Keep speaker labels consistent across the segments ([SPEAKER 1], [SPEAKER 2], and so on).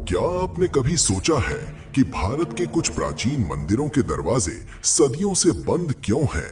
[SPEAKER 1] क्या आपने कभी सोचा है कि भारत के कुछ प्राचीन मंदिरों के दरवाजे सदियों से बंद क्यों हैं?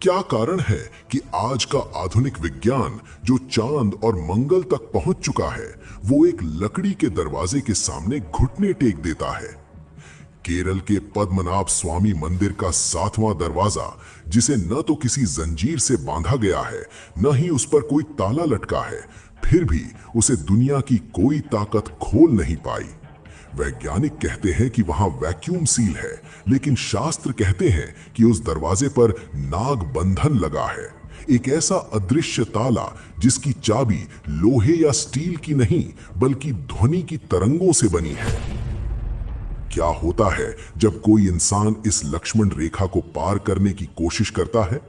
[SPEAKER 1] क्या कारण है कि आज का आधुनिक विज्ञान जो चांद और मंगल तक पहुंच चुका है, वो एक लकड़ी के दरवाजे के सामने घुटने टेक देता है? केरल के पद्मनाभ स्वामी मंदिर का 7वां दरवाजा, जिसे न तो किसी जंजीर से बांधा गया है, न ही उस पर कोई ताला लटका है, फिर भी उसे दुनिया की कोई ताकत खोल नहीं पाई। वैज्ञानिक कहते हैं कि वहां वैक्यूम सील है, लेकिन शास्त्र कहते हैं कि उस दरवाजे पर नाग बंधन लगा है, एक ऐसा अदृश्य ताला जिसकी चाबी लोहे या स्टील की नहीं बल्कि ध्वनि की तरंगों से बनी है। क्या होता है जब कोई इंसान इस लक्ष्मण रेखा को पार करने की कोशिश करता है?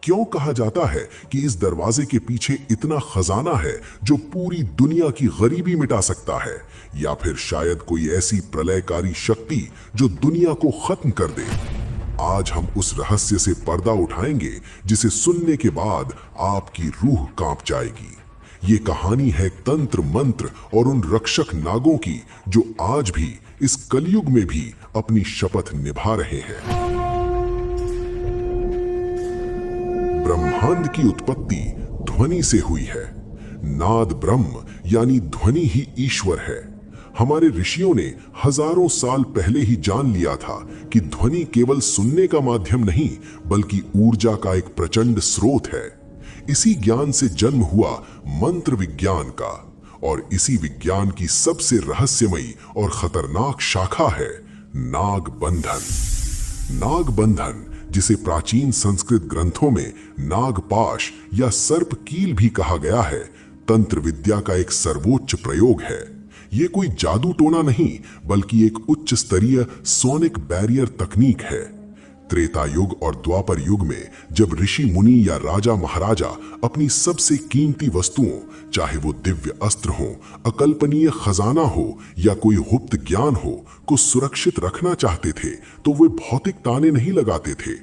[SPEAKER 1] क्यों कहा जाता है कि इस दरवाजे के पीछे इतना खजाना है जो पूरी दुनिया की गरीबी मिटा सकता है, या फिर शायद कोई ऐसी प्रलयकारी शक्ति जो दुनिया को खत्म कर दे? आज हम उस रहस्य से पर्दा उठाएंगे जिसे सुनने के बाद आपकी रूह कांप जाएगी। ये कहानी है तंत्र मंत्र और उन रक्षक नागों की जो आज भी इस कलयुग में भी अपनी शपथ निभा रहे हैं। ब्रह्मांड की उत्पत्ति ध्वनि से हुई है। नाद ब्रह्म यानी ध्वनि ही ईश्वर है। हमारे ऋषियों ने हजारों साल पहले ही जान लिया था कि ध्वनि केवल सुनने का माध्यम नहीं बल्कि ऊर्जा का एक प्रचंड स्रोत है। इसी ज्ञान से जन्म हुआ मंत्र विज्ञान का, और इसी विज्ञान की सबसे रहस्यमयी और खतरनाक शाखा है नागबंधन। नागबंधन, जिसे प्राचीन संस्कृत ग्रंथों में नागपाश या सर्प कील भी कहा गया है, तंत्र विद्या का एक सर्वोच्च प्रयोग है। ये कोई जादू टोना नहीं बल्कि एक उच्च स्तरीय सोनिक बैरियर तकनीक है। त्रेता युग और द्वापर युग में जब ऋषि मुनि या राजा महाराजा अपनी सबसे कीमती वस्तुओं, चाहे वो दिव्य अस्त्र हो, अकल्पनीय खजाना हो या कोई गुप्त ज्ञान हो, को सुरक्षित रखना चाहते थे तो वे भौतिक ताने नहीं लगाते थे।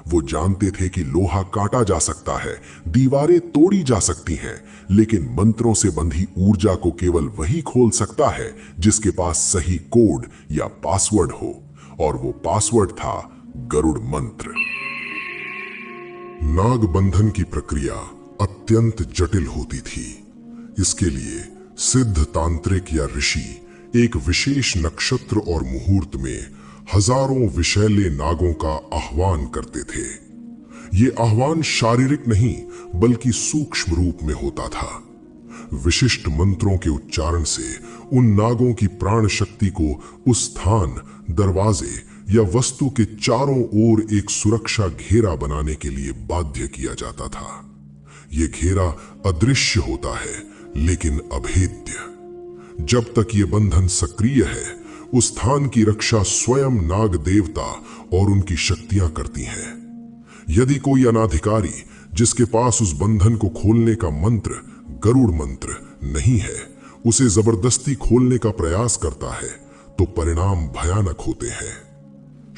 [SPEAKER 1] वो जानते थे कि लोहा काटा जा सकता है, दीवारें तोड़ी जा सकती हैं, लेकिन मंत्रों से बंधी ऊर्जा को केवल वही खोल सकता है जिसके पास सही कोड या पासवर्ड हो, और वो पासवर्ड था गरुड़ मंत्र। नागबंधन की प्रक्रिया अत्यंत जटिल होती थी। इसके लिए सिद्ध तांत्रिक या ऋषि एक विशेष नक्षत्र और मुहूर्त में हजारों विषैले नागों का आह्वान करते थे। ये आह्वान शारीरिक नहीं बल्कि सूक्ष्म रूप में होता था। विशिष्ट मंत्रों के उच्चारण से उन नागों की प्राण शक्ति को उस स्थान, दरवाजे या वस्तु के चारों ओर एक सुरक्षा घेरा बनाने के लिए बाध्य किया जाता था। यह घेरा अदृश्य होता है लेकिन अभेद्य। जब तक ये बंधन सक्रिय है, उस स्थान की रक्षा स्वयं नाग देवता और उनकी शक्तियां करती हैं। यदि कोई अनाधिकारी जिसके पास उस बंधन को खोलने का मंत्र, गरुड़ मंत्र, नहीं है, उसे जबरदस्ती खोलने का प्रयास करता है तो परिणाम भयानक होते हैं।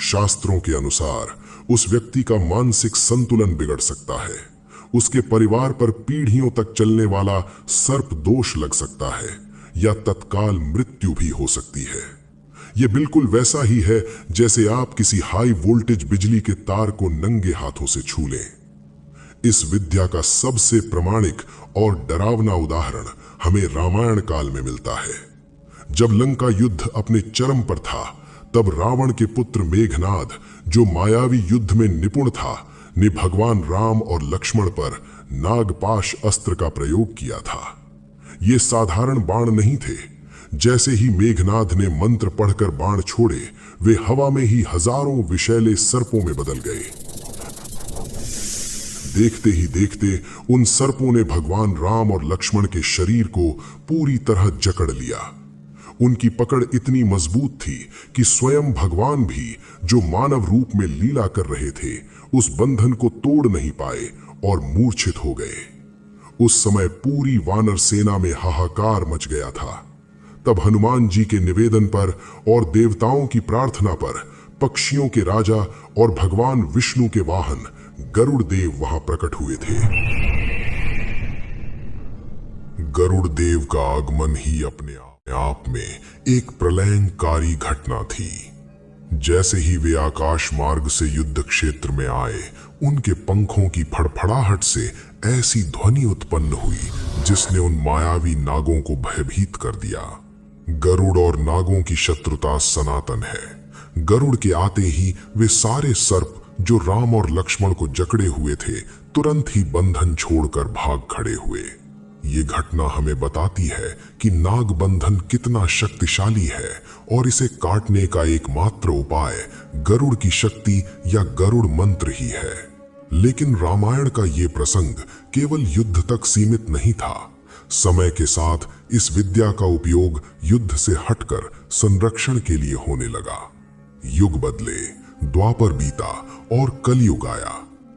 [SPEAKER 1] शास्त्रों के अनुसार उस व्यक्ति का मानसिक संतुलन बिगड़ सकता है, उसके परिवार पर पीढ़ियों तक चलने वाला सर्प दोष लग सकता है, या तत्काल मृत्यु भी हो सकती है। यह बिल्कुल वैसा ही है जैसे आप किसी हाई वोल्टेज बिजली के तार को नंगे हाथों से छू लें। इस विद्या का सबसे प्रामाणिक और डरावना उदाहरण हमें रामायण काल में मिलता है। जब लंका युद्ध अपने चरम पर था, तब रावण के पुत्र मेघनाद, जो मायावी युद्ध में निपुण था, ने भगवान राम और लक्ष्मण पर नागपाश अस्त्र का प्रयोग किया था। ये साधारण बाण नहीं थे। जैसे ही मेघनाद ने मंत्र पढ़कर बाण छोड़े, वे हवा में ही हजारों विषैले सर्पों में बदल गए। देखते ही देखते उन सर्पों ने भगवान राम और लक्ष्मण के शरीर को पूरी तरह जकड़ लिया। उनकी पकड़ इतनी मजबूत थी कि स्वयं भगवान भी, जो मानव रूप में लीला कर रहे थे, उस बंधन को तोड़ नहीं पाए और मूर्छित हो गए। उस समय पूरी वानर सेना में हाहाकार मच गया था। तब हनुमान जी के निवेदन पर और देवताओं की प्रार्थना पर पक्षियों के राजा और भगवान विष्णु के वाहन गरुड़ देव वहां प्रकट हुए थे। गरुड़ देव का आगमन ही अपने आप आप में एक प्रलयंकारी घटना थी। जैसे ही वे आकाश मार्ग से युद्ध क्षेत्र में आए, उनके पंखों की फड़फड़ाहट से ऐसी ध्वनि उत्पन्न हुई जिसने उन मायावी नागों को भयभीत कर दिया। गरुड़ और नागों की शत्रुता सनातन है। गरुड़ के आते ही वे सारे सर्प जो राम और लक्ष्मण को जकड़े हुए थे, तुरंत ही बंधन छोड़कर भाग खड़े हुए। ये घटना हमें बताती है कि नाग बंधन कितना शक्तिशाली है और इसे काटने का एकमात्र उपाय गरुड़ की शक्ति या गरुड़ मंत्र ही है। लेकिन रामायण का ये प्रसंग केवल युद्ध तक सीमित नहीं था। समय के साथ इस विद्या का उपयोग युद्ध से हटकर संरक्षण के लिए होने लगा। युग बदले, द्वापर बीता और कलयुग आया।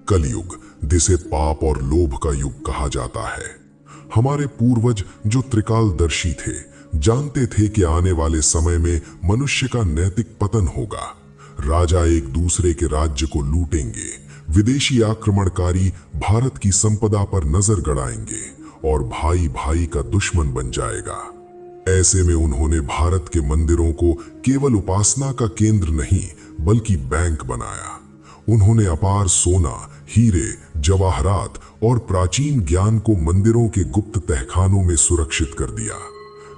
[SPEAKER 1] कलयुग, जिसे पाप और लोभ का युग कहा जाता है। हमारे पूर्वज जो त्रिकालदर्शी थे, जानते थे कि आने वाले समय में मनुष्य का नैतिक पतन होगा। राजा एक दूसरे के राज्य को लूटेंगे, विदेशी आक्रमणकारी भारत की संपदा पर नजर गड़ाएंगे और भाई भाई का दुश्मन बन जाएगा। ऐसे में उन्होंने भारत के मंदिरों को केवल उपासना का केंद्र नहीं बल्कि बैंक बनाया। उन्होंने अपार सोना, हीरे, जवाहरात और प्राचीन ज्ञान को मंदिरों के गुप्त तहखानों में सुरक्षित कर दिया।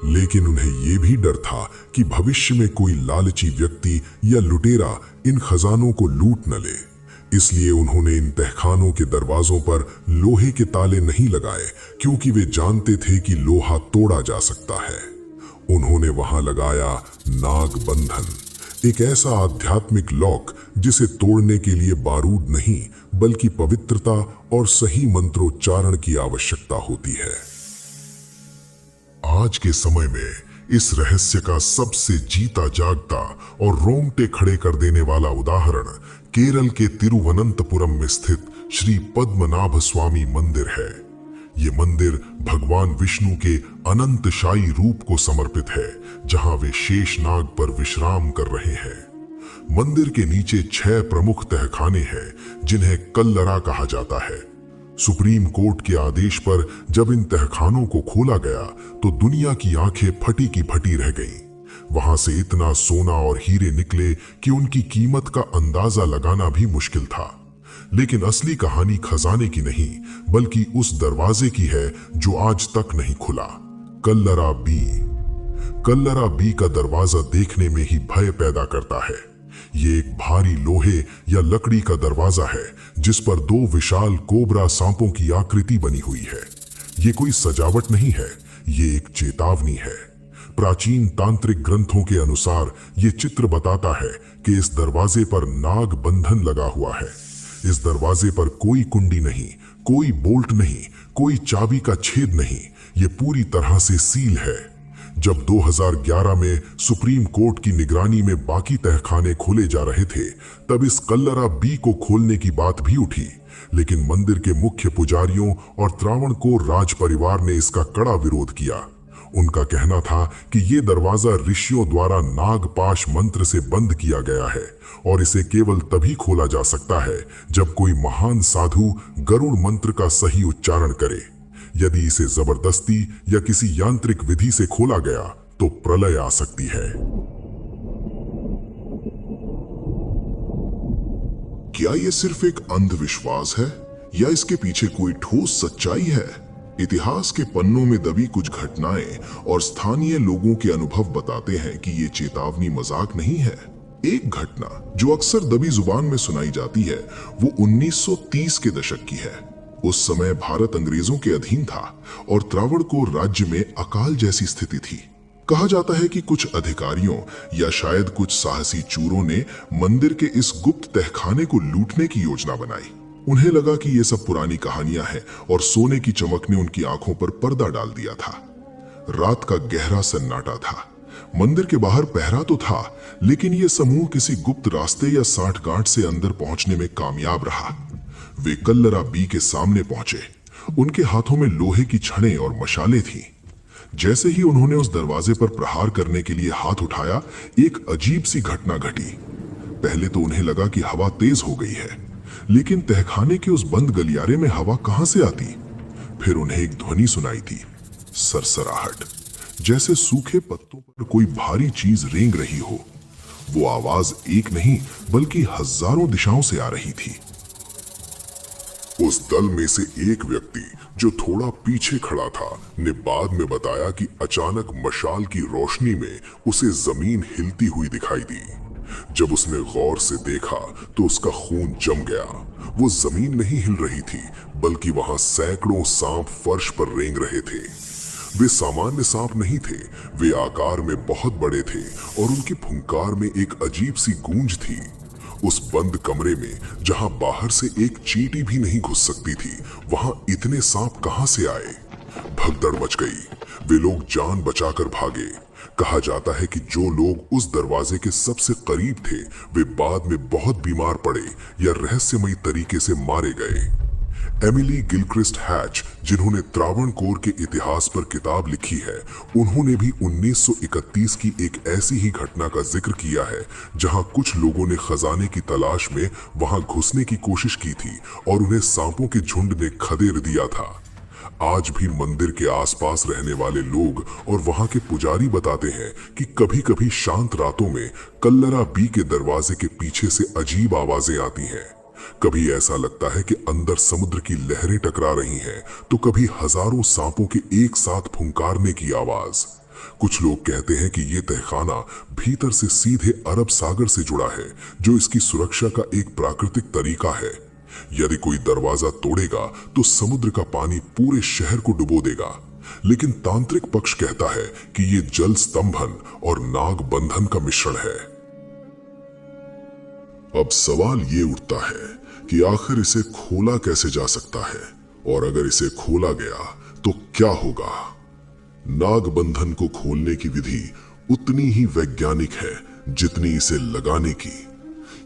[SPEAKER 1] लेकिन उन्हें यह भी डर था कि भविष्य में कोई लालची व्यक्ति या लुटेरा इन खजानों को लूट न ले। इसलिए उन्होंने इन तहखानों के दरवाजों पर लोहे के ताले नहीं लगाए, क्योंकि वे जानते थे कि लोहा तोड़ा जा सकता है। उन्होंने वहां लगाया नाग बंधन, एक ऐसा आध्यात्मिक लॉक जिसे तोड़ने के लिए बारूद नहीं बल्कि पवित्रता और सही मंत्रोच्चारण की आवश्यकता होती है। आज के समय में इस रहस्य का सबसे जीता जागता और रोंगटे खड़े कर देने वाला उदाहरण केरल के तिरुवनंतपुरम में स्थित श्री पद्मनाभ स्वामी मंदिर है। ये मंदिर भगवान विष्णु के अनंतशायी रूप को समर्पित है, जहां वे शेषनाग पर विश्राम कर रहे हैं। मंदिर के नीचे 6 प्रमुख तहखाने हैं, जिन्हें कल्लरा कहा जाता है। सुप्रीम कोर्ट के आदेश पर जब इन तहखानों को खोला गया तो दुनिया की आंखें फटी की फटी रह गईं। वहां से इतना सोना और हीरे निकले कि उनकी कीमत का अंदाजा लगाना भी मुश्किल था। लेकिन असली कहानी खजाने की नहीं बल्कि उस दरवाजे की है जो आज तक नहीं खुला। कल्लरा बी। कल्लरा बी का दरवाजा देखने में ही भय पैदा करता है। ये एक भारी लोहे या लकड़ी का दरवाजा है जिस पर 2 विशाल कोबरा सांपों की आकृति बनी हुई है। ये कोई सजावट नहीं है, ये एक चेतावनी है। प्राचीन तांत्रिक ग्रंथों के अनुसार ये चित्र बताता है कि इस दरवाजे पर नाग बंधन लगा हुआ है। इस दरवाजे पर कोई कुंडी नहीं, कोई बोल्ट नहीं, कोई चाबी का छेद नहीं, ये पूरी तरह से सील है। जब 2011 में सुप्रीम कोर्ट की निगरानी में बाकी तहखाने खोले जा रहे थे, तब इस कल्लरा बी को खोलने की बात भी उठी। लेकिन मंदिर के मुख्य पुजारियों और त्रावणकोर राज परिवार ने इसका कड़ा विरोध किया। उनका कहना था कि ये दरवाजा ऋषियों द्वारा नागपाश मंत्र से बंद किया गया है और इसे केवल तभी खोला जा सकता है जब कोई महान साधु गरुड़ मंत्र का सही उच्चारण करे। यदि इसे जबरदस्ती या किसी यांत्रिक विधि से खोला गया तो प्रलय आ सकती है। क्या यह सिर्फ एक अंधविश्वास है या इसके पीछे कोई ठोस सच्चाई है? इतिहास के पन्नों में दबी कुछ घटनाएं और स्थानीय लोगों के अनुभव बताते हैं कि ये चेतावनी मजाक नहीं है। एक घटना जो अक्सर दबी जुबान में सुनाई जाती है वो 1930 के दशक की है। उस समय भारत अंग्रेजों के अधीन था और त्रावणकोर राज्य में अकाल जैसी स्थिति थी। कहा जाता है कि कुछ अधिकारियों या शायद कुछ साहसी चूरों ने मंदिर के इस गुप्त तहखाने को लूटने की योजना बनाई। उन्हें लगा कि ये सब पुरानी कहानियां हैं और सोने की चमक ने उनकी आंखों पर पर्दा डाल दिया था। रात का गहरा सन्नाटा था। मंदिर के बाहर पहरा तो था, लेकिन ये समूह किसी गुप्त रास्ते या साठगांठ से अंदर पहुंचने में कामयाब रहा। वे कल्लरा बी के सामने पहुंचे। उनके हाथों में लोहे की छड़ें और मशालें थीं। जैसे ही उन्होंने उस दरवाजे पर प्रहार करने के लिए हाथ उठाया, एक अजीब सी घटना घटी। पहले तो उन्हें लगा कि हवा तेज हो गई है, लेकिन तहखाने के उस बंद गलियारे में हवा कहां से आती? फिर उन्हें एक ध्वनि सुनाई थी, सरसराहट, जैसे सूखे पत्तों पर कोई भारी चीज रेंग रही हो। वो आवाज एक नहीं बल्कि हजारों दिशाओं से आ रही थी। उस दल में से एक व्यक्ति जो थोड़ा पीछे खड़ा था ने बाद में बताया कि अचानक मशाल की रोशनी में उसे जमीन हिलती हुई दिखाई दी। जब उसने गौर से देखा तो उसका खून जम गया। वो जमीन नहीं हिल रही थी बल्कि वहां सैकड़ों सांप फर्श पर रेंग रहे थे। वे सामान्य सांप नहीं थे, वे आकार में बहुत बड़े थे और उनकी फुंकार में एक अजीब सी गूंज थी। उस बंद कमरे में जहां बाहर से एक चींटी भी नहीं घुस सकती थी, वहां इतने सांप कहां से आए? भगदड़ मच गई। वे लोग जान बचाकर भागे। कहा जाता है कि जो लोग उस दरवाजे के सबसे करीब थे वे बाद में बहुत बीमार पड़े या रहस्यमयी तरीके से मारे गए। एमिली गिलक्रिस्ट हैच, जिन्होंने त्रावणकोर के इतिहास पर किताब लिखी है, उन्होंने भी 1931 की एक ऐसी ही घटना का जिक्र किया है जहां कुछ लोगों ने खजाने की तलाश में वहां घुसने की कोशिश की थी और उन्हें सांपों के झुंड ने खदेड़ दिया था। आज भी मंदिर के आसपास रहने वाले लोग और वहां के पुजारी बताते हैं कि कभी-कभी शांत रातों में कल्लरा बी के दरवाजे के पीछे से अजीब आवाजें आती हैं। कभी ऐसा लगता है कि अंदर समुद्र की लहरें टकरा रही हैं, तो कभी हजारों सांपों के एक साथ फुंकारने की आवाज। कुछ लोग कहते हैं कि ये तहखाना भीतर से सीधे अरब सागर से जुड़ा है, जो इसकी सुरक्षा का एक प्राकृतिक तरीका है। यदि कोई दरवाजा तोड़ेगा तो समुद्र का पानी पूरे शहर को डुबो देगा। लेकिन तांत्रिक पक्ष कहता है कि ये जल स्तंभन और नाग बंधन का मिश्रण है। अब सवाल ये उठता है कि आखिर इसे खोला कैसे जा सकता है, और अगर इसे खोला गया तो क्या होगा? नाग बंधन को खोलने की विधि उतनी ही वैज्ञानिक है जितनी इसे लगाने की।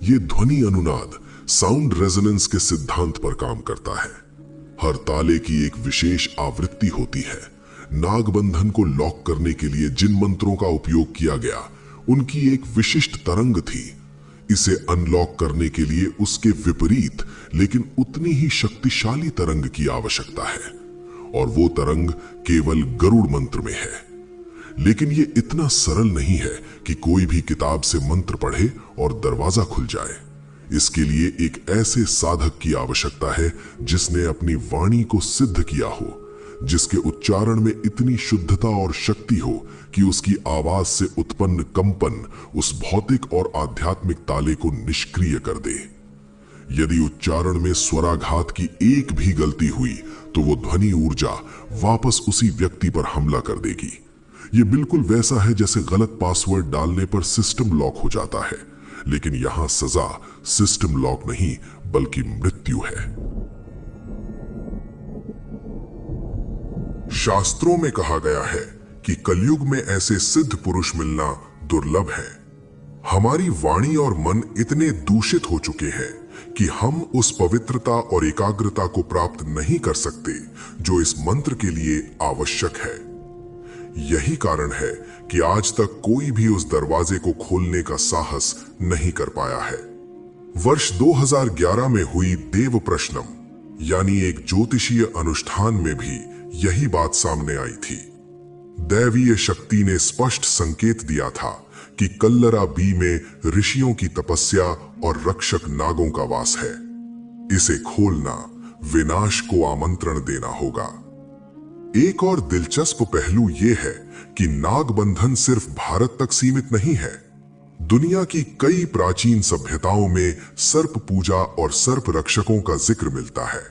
[SPEAKER 1] ये ध्वनि अनुनाद, साउंड रेजोनेंस के सिद्धांत पर काम करता है। हर ताले की एक विशेष आवृत्ति होती है। नागबंधन को लॉक करने के लिए जिन मंत्रों का उपयोग किया गया, उनकी एक विशिष्ट तरंग थी। इसे अनलॉक करने के लिए उसके विपरीत लेकिन उतनी ही शक्तिशाली तरंग की आवश्यकता है, और वो तरंग केवल गरुड़ मंत्र में है। लेकिन ये इतना सरल नहीं है कि कोई भी किताब से मंत्र पढ़े और दरवाजा खुल जाए। इसके लिए एक ऐसे साधक की आवश्यकता है जिसने अपनी वाणी को सिद्ध किया हो, जिसके उच्चारण में इतनी शुद्धता और शक्ति हो कि उसकी आवाज से उत्पन्न कंपन उस भौतिक और आध्यात्मिक ताले को निष्क्रिय कर दे। यदि उच्चारण में स्वराघात की एक भी गलती हुई तो वो ध्वनि ऊर्जा वापस उसी व्यक्ति पर हमला कर देगी। ये बिल्कुल वैसा है जैसे गलत पासवर्ड डालने पर सिस्टम लॉक हो जाता है, लेकिन यहां सजा सिस्टम लॉक नहीं बल्कि मृत्यु है। शास्त्रों में कहा गया है कि कलयुग में ऐसे सिद्ध पुरुष मिलना दुर्लभ है। हमारी वाणी और मन इतने दूषित हो चुके हैं कि हम उस पवित्रता और एकाग्रता को प्राप्त नहीं कर सकते जो इस मंत्र के लिए आवश्यक है। यही कारण है कि आज तक कोई भी उस दरवाजे को खोलने का साहस नहीं कर पाया है। वर्ष 2011 में हुई देव प्रश्नम यानी एक ज्योतिषीय अनुष्ठान में भी यही बात सामने आई थी। दैवीय शक्ति ने स्पष्ट संकेत दिया था कि कल्लरा बी में ऋषियों की तपस्या और रक्षक नागों का वास है। इसे खोलना विनाश को आमंत्रण देना होगा। एक और दिलचस्प पहलू यह है कि नागबंधन सिर्फ भारत तक सीमित नहीं है। दुनिया की कई प्राचीन सभ्यताओं में सर्प पूजा और सर्प रक्षकों का जिक्र मिलता है।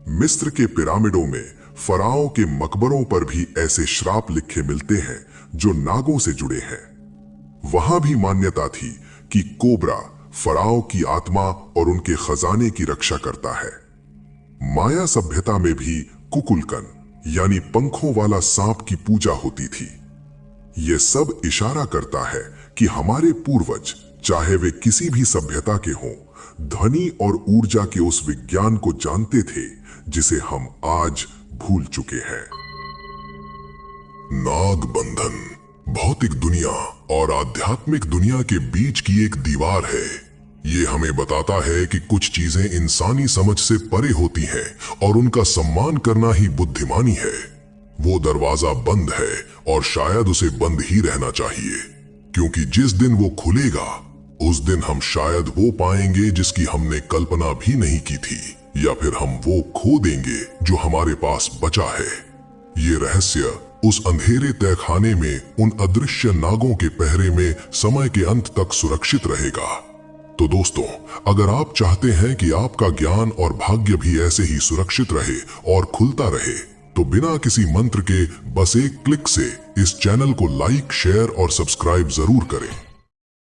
[SPEAKER 1] मिस्र के पिरामिडों में फराओं के मकबरों पर भी ऐसे श्राप लिखे मिलते हैं जो नागों से जुड़े हैं। वहां भी मान्यता थी कि कोबरा फराओ की आत्मा और उनके खजाने की रक्षा करता है। माया सभ्यता में भी कुकुलकन यानी पंखों वाला सांप की पूजा होती थी। यह सब इशारा करता है कि हमारे पूर्वज, चाहे वे किसी भी सभ्यता के हों, ध्वनि और ऊर्जा के उस विज्ञान को जानते थे जिसे हम आज भूल चुके हैं। नागबंधन भौतिक दुनिया और आध्यात्मिक दुनिया के बीच की एक दीवार है। ये हमें बताता है कि कुछ चीजें इंसानी समझ से परे होती हैं और उनका सम्मान करना ही बुद्धिमानी है। वो दरवाजा बंद है और शायद उसे बंद ही रहना चाहिए, क्योंकि जिस दिन वो खुलेगा उस दिन हम शायद वो पाएंगे जिसकी हमने कल्पना भी नहीं की थी, या फिर हम वो खो देंगे जो हमारे पास बचा है। ये रहस्य उस अंधेरे तहखाने में उन अदृश्य नागों के पहरे में समय के अंत तक सुरक्षित रहेगा। तो दोस्तों, अगर आप चाहते हैं कि आपका ज्ञान और भाग्य भी ऐसे ही सुरक्षित रहे और खुलता रहे, तो बिना किसी मंत्र के बस एक क्लिक से इस चैनल को लाइक, शेयर और सब्सक्राइब जरूर करें।